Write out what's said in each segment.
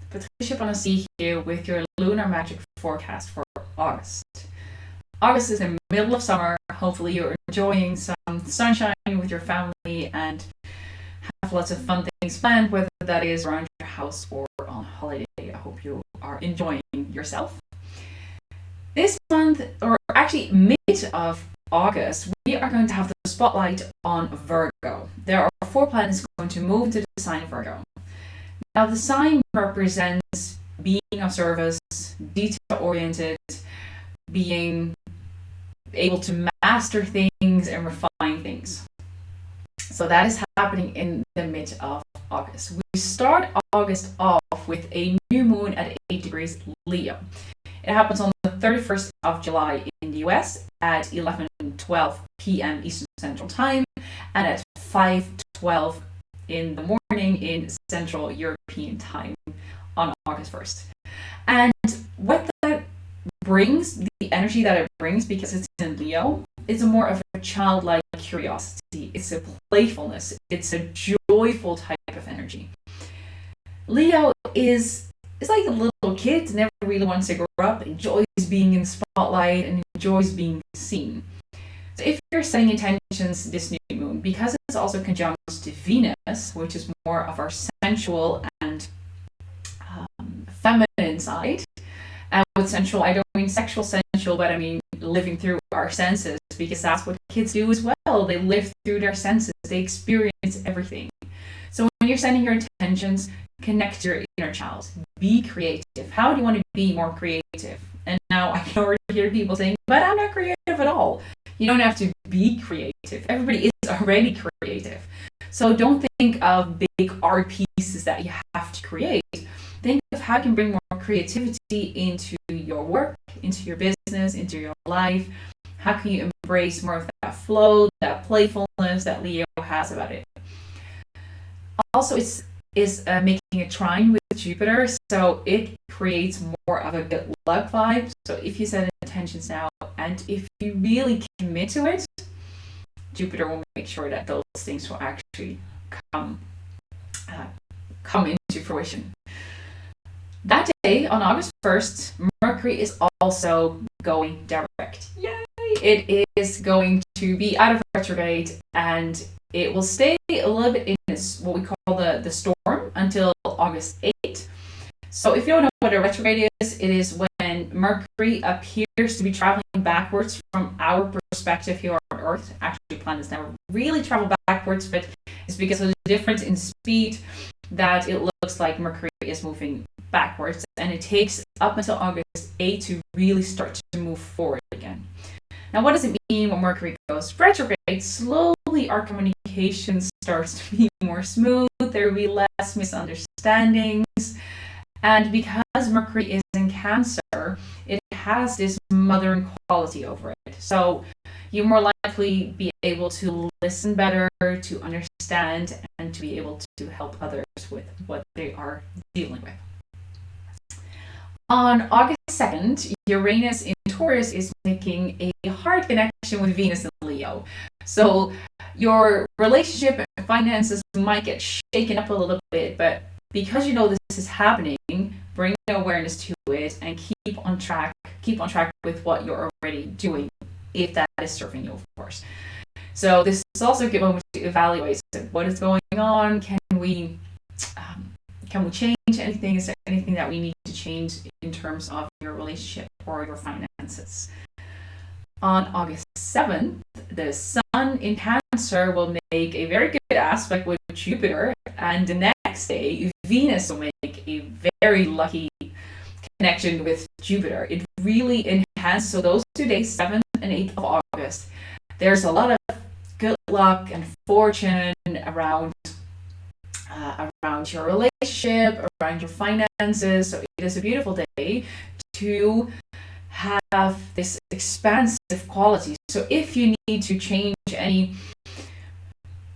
Patricia Panassi here with your Lunar Magic Forecast for August. August is in the middle of summer. Hopefully you're enjoying some sunshine with your family and have lots of fun things planned, whether that is around your house or on holiday. I hope you are enjoying yourself. This month, or actually mid of August, we are going to have the spotlight on Virgo. There are 4 planets going to move into the sign of Virgo. Now, the sign represents being of service, detail-oriented, being able to master things and refine things. So that is happening in the mid of August. We start August off with a new moon at 8 degrees Leo. It happens on the 31st of July in the US at 11:12 p.m. Eastern Central Time and at 5:12 in the morning in Central European Time on August 1st. And what that brings, the energy that it brings, because it's in Leo, is more of a childlike curiosity. It's a playfulness. It's a joyful type of energy. Leo is like a little kid, never really wants to grow up, enjoys being in the spotlight and enjoys being seen. So if you're setting intentions this new moon, because it's also conjunct to Venus, which is more of our sensual and feminine side, and with sensual, I don't mean sexual sensual, but I mean living through our senses, because that's what kids do as well. They live through their senses. They experience everything. So when you're setting your intentions, connect to your inner child. Be creative. How do you want to be more creative? And now I can already hear people saying, but I'm not creative at all. You don't have to be creative. Everybody is already creative. So don't think of big art pieces that you have to create. Think of how you can bring more creativity into your work, into your business, into your life. How can you embrace more of that flow, that playfulness that Leo has about it? Also, it's making a trine with Jupiter, so it creates more of a good luck vibe. So if you set intentions now, and if you really commit to it, Jupiter will make sure that those things will actually come into fruition. That day, on August 1st, Mercury is also going direct. Yay! It is going to be out of retrograde, and it will stay a little bit in this, what we call the storm, until August 8th. So if you don't know what a retrograde is, it is when Mercury appears to be traveling backwards from our perspective here on Earth. Actually, planets never really travel backwards, but it's because of the difference in speed that it looks like Mercury is moving backwards, and it takes up until August 8th to really start to move forward again. Now, what does it mean when Mercury goes retrograde? Slowly our communication starts to be more smooth, there will be less misunderstandings, and because Mercury is in Cancer, it has this mothering quality over it. So you're more likely be able to listen better, to understand, and to be able to help others with what they are dealing with. On August 2nd, Uranus in Taurus is making a hard connection with Venus in Leo. So your relationship and finances might get shaken up a little bit, but because you know this is happening, bring awareness to it and keep on track with what you're already doing, if that is serving you, of course. So this is also a good moment to evaluate what is going on. Can we change anything? Is there anything that we need to change in terms of your relationship or your finances? On August 7th, the Sun in Cancer will make a very good aspect with Jupiter, and the next day, Venus will make a very lucky connection with Jupiter. It really enhances, so those 2 days, 7th and 8th of August, there's a lot of good luck and fortune around your relationship, around your finances. So it is a beautiful day to have this expansive quality. So if you need to change any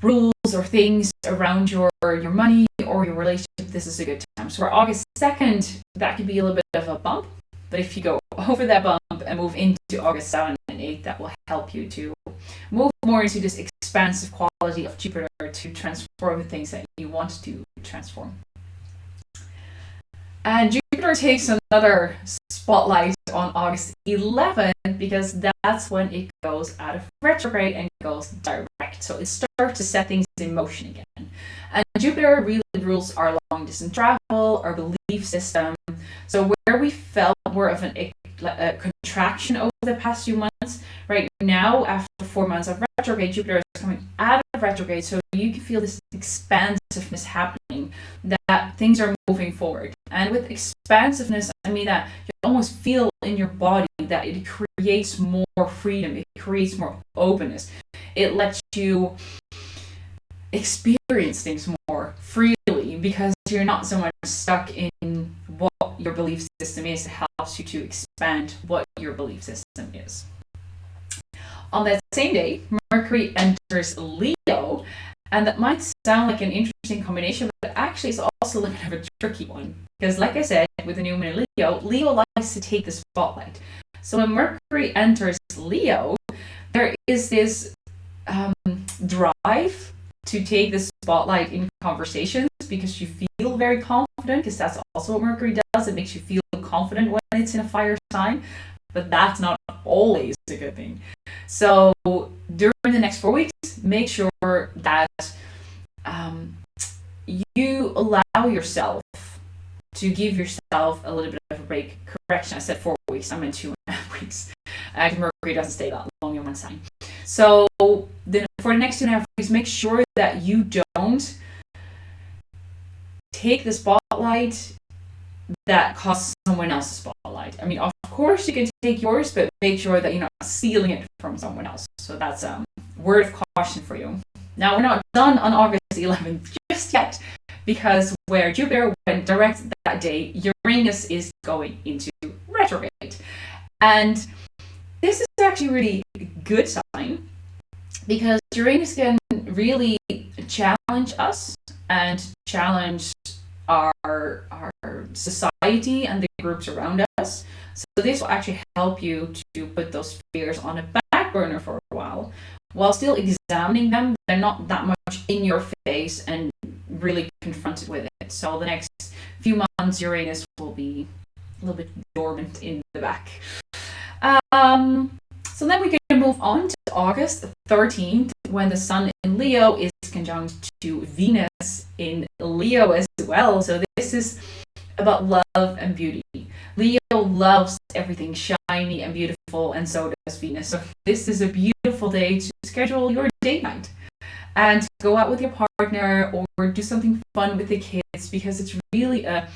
rules or things around your money or your relationship, this is a good time. So for August 2nd, that could be a little bit of a bump, but if you go over that bump and move into August 7th and 8th, that will help you to move more into this expansive quality of Jupiter to transform the things that you want to transform. And Jupiter takes another spotlight on August 11th because that's when it goes out of retrograde and goes direct. So it starts to set things in motion again. And Jupiter really rules our long distance travel, our belief system. So where we felt more of a contraction over the past few months, right now, after 4 months of retrograde, Jupiter is coming out of retrograde. So you can feel this expansiveness happening, that things are moving forward. And with expansiveness, I mean that you almost feel in your body that it creates more freedom, it creates more openness. It lets you experience things more freely because you're not so much stuck in what your belief system is. It helps you to expand what your belief system is. On that same day, Mercury enters Leo, and that might sound like an interesting combination, but actually it's also a bit of a tricky one. Because like I said, with the new moon in Leo, Leo likes to take the spotlight. So when Mercury enters Leo, there is this drive to take the spotlight in conversations because you feel very confident, because that's also what Mercury does. It makes you feel confident when it's in a fire sign, but that's not always a good thing. So during the next 4 weeks, make sure that you allow yourself to give yourself a little bit of a break. Correction, I said 4 weeks, I meant 2.5 weeks. Mercury doesn't stay that long in one sign. So then for the next 2.5 weeks, make sure that you don't take the spotlight that costs someone else's spotlight. I mean, of course you can take yours, but make sure that you're not stealing it from someone else. So that's a word of caution for you. Now, we're not done on August 11th just yet, because where Jupiter went direct that day, Uranus is going into retrograde. And this is actually a really good sign because Uranus can really challenge us and challenge our society and the groups around us. So this will actually help you to put those fears on a back burner for a while still examining them. They're not that much in your face and really confronted with it. So the next few months, Uranus will be a little bit dormant in the back. So then we can move on to August 13th, when the Sun in Leo is conjunct to Venus in Leo as well. So this is about love and beauty. Leo loves everything shiny and beautiful, and so does Venus. So this is a beautiful day to schedule your date night and go out with your partner or do something fun with the kids, because it's really a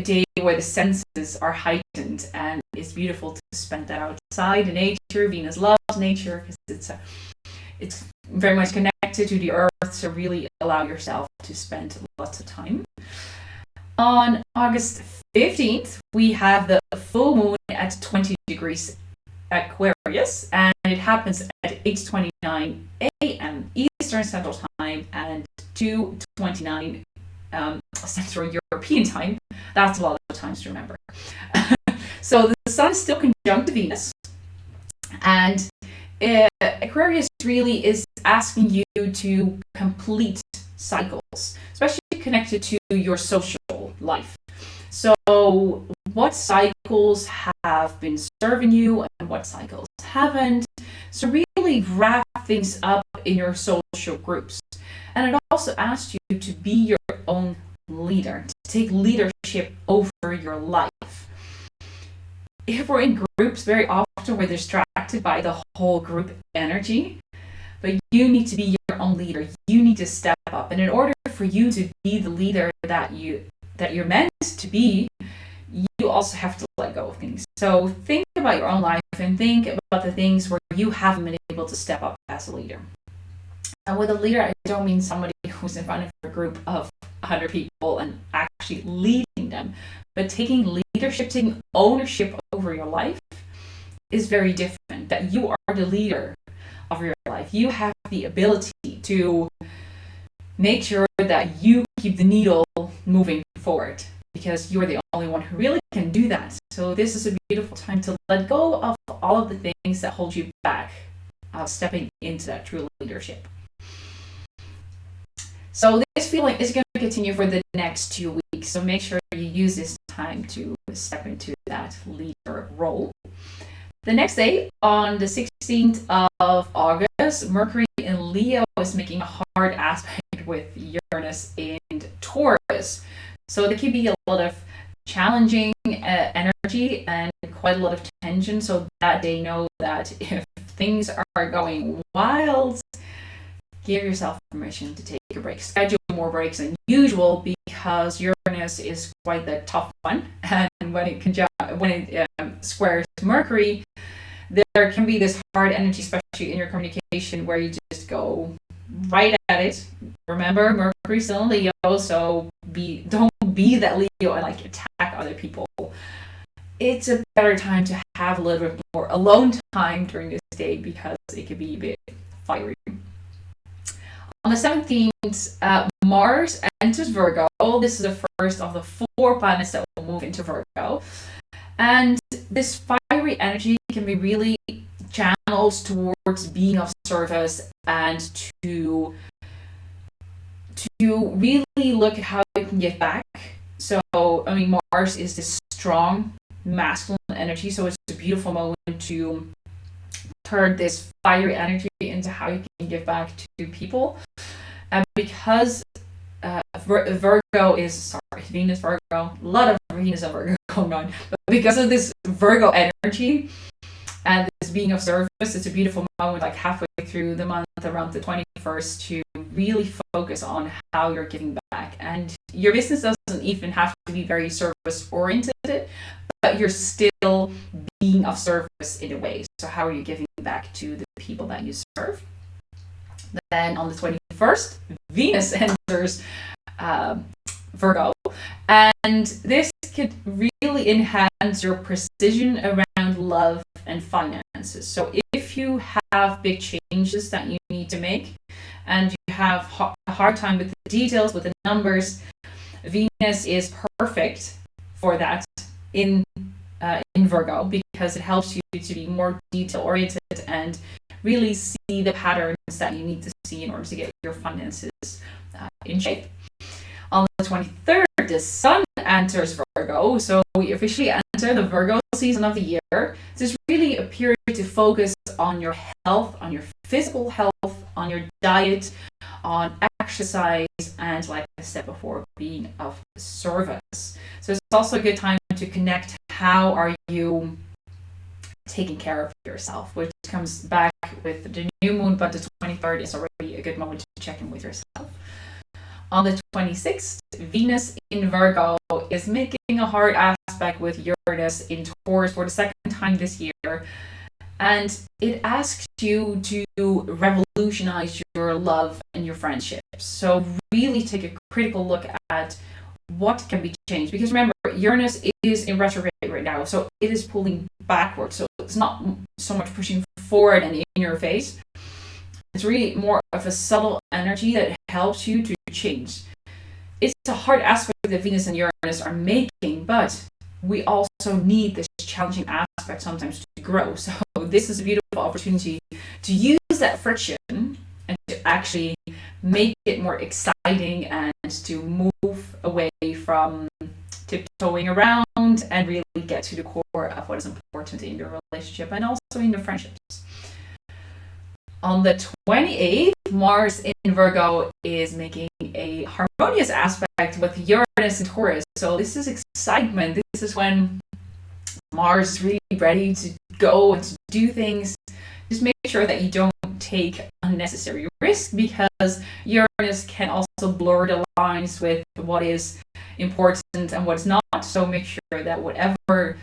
day where the senses are heightened, and it's beautiful to spend that outside in nature. Venus loves nature because it's very much connected to the earth, so really allow yourself to spend lots of time. On August 15th, we have the full moon at 20 degrees Aquarius, and it happens at 8:29 a.m. Eastern Central Time and 2:29 Central European Time. That's a lot of times to remember. So the Sun is still conjunct to Venus, and Aquarius really is asking you to complete cycles, especially connected to your social life. So what cycles have been serving you and what cycles haven't? So really wrap things up in your social groups. And it also asks you to be your own leader, to take leadership over your life. If we're in groups, very often we're distracted by the whole group energy, but you need to be your own leader. You need to step up. And in order for you to be the leader that you're meant to be, you also have to let go of things. So think about your own life and think about the things where you haven't been able to step up as a leader. And with a leader, I don't mean somebody who's in front of a group of 100 people and actually leading them, but taking leadership, taking ownership over your life is very different. That you are the leader of your life. You have the ability to make sure that you keep the needle moving forward, because you're the only one who really can do that. So this is a beautiful time to let go of all of the things that hold you back, stepping into that true leadership. So this feeling is going to continue for the next 2 weeks. So make sure you use this time to step into that leader role. The next day, on the 16th of August, Mercury in Leo is making a hard aspect with Uranus in Taurus. So there could be a lot of challenging energy and quite a lot of tension. So that they know that if things are going wild, give yourself permission to take a break. Schedule more breaks than usual because Uranus is quite the tough one. And when it squares Mercury, there can be this hard energy, especially in your communication, where you just go right at it. Remember, Mercury's still in Leo, so don't be that Leo and like attack other people. It's a better time to have a little bit more alone time during this day because it could be a bit fiery. On the 17th, Mars enters Virgo. This is the first of the 4 planets that will move into Virgo. And this fiery energy can be really channeled towards being of service and to really look at how you can give back. So, I mean, Mars is this strong, masculine energy, so it's a beautiful moment to turn this fiery energy into how you can give back to people. And because Venus, Virgo, a lot of Venus and Virgo going on, but because of this Virgo energy and this being of service, it's a beautiful moment, like halfway through the month, around the 21st, to really focus on how you're giving back. And your business doesn't even have to be very service oriented, but you're still being of service in a way. So how are you giving back to the people that you serve? Then on the 21st, Venus enters Virgo, and this could really enhance your precision around love and finances. So if you have big changes that you need to make and you have a hard time with the details, with the numbers, Venus is perfect for that in Virgo, because it helps you to be more detail oriented and really see the patterns that you need to see in order to get your finances in shape. On the 23rd, the Sun enters Virgo, so we officially enter the Virgo season of the year. This is really a period to focus on your health, on your physical health, on your diet, on exercise, and like I said before, being of service. So it's also a good time to connect. How are you taking care of yourself, which comes back with the new moon, but the 23rd is already a good moment to check in with yourself. On the 26th, Venus in Virgo is making a hard aspect with Uranus in Taurus for the second time this year. And it asks you to revolutionize your love and your friendships. So really take a critical look at what can be changed. Because remember, Uranus is in retrograde right now, so it is pulling backwards. So it's not so much pushing forward and in your face. It's really more of a subtle energy that helps you to change. It's a hard aspect that Venus and Uranus are making, but we also need this challenging aspect sometimes to grow. So this is a beautiful opportunity to use that friction and to actually make it more exciting and to move away from tiptoeing around and really get to the core of what is important in your relationship and also in your friendships. On the 28th, Mars in Virgo is making a harmonious aspect with Uranus and Taurus. So this is excitement. This is when Mars is really ready to go and to do things. Just make sure that you don't take unnecessary risk, because Uranus can also blur the lines with what is important and what's not. So make sure that whatever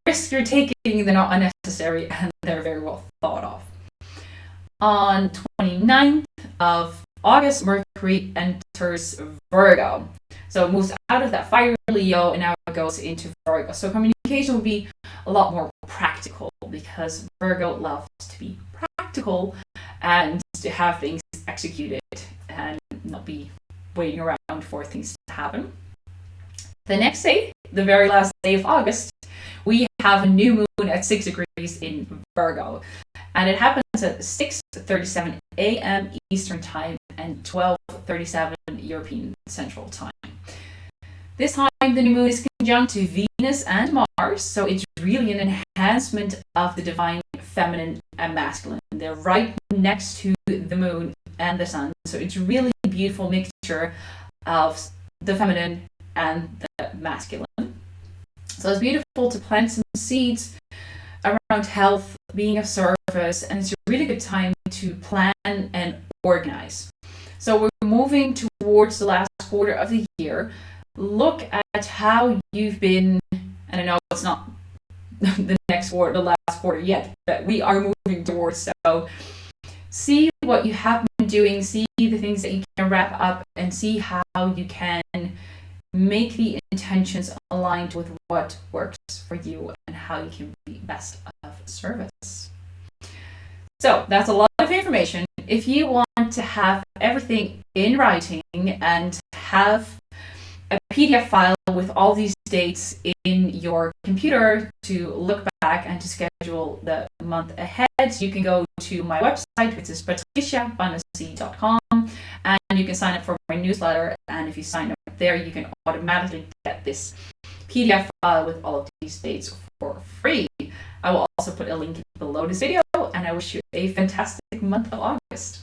risk you're taking, they're not unnecessary and they're very well thought of. On 29th of August, Mercury enters Virgo. So it moves out of that fire Leo and now it goes into Virgo. So communication will be a lot more practical, because Virgo loves to be practical and to have things executed and not be waiting around for things to happen. The next day, the very last day of August, we have a new moon at 6 degrees in Virgo. And it happens at 6:37 a.m. Eastern Time and 12:37 European Central Time. This time the new moon is conjunct to Venus and Mars, so it's really an enhancement of the divine feminine and masculine. They're right next to the moon and the sun, so it's really a beautiful mixture of the feminine and the masculine. So it's beautiful to plant some seeds around health, being of service, and it's a really good time to plan and organize. So we're moving towards the last quarter of the year. Look at how you've been, and I know it's not the next quarter, the last quarter yet, but we are moving towards. So see what you have been doing, see the things that you can wrap up, and see how you can make the intentions aligned with what works for you and how you can be best of service. So that's a lot of information. If you want to have everything in writing and have a PDF file with all these dates in your computer to look back and to schedule the month ahead, you can go to my website, which is patriciabanassi.com, and you can sign up for my newsletter. And if you sign up there, you can automatically get this PDF file with all of these dates for free. I will also put a link below this video, and I wish you a fantastic month of August.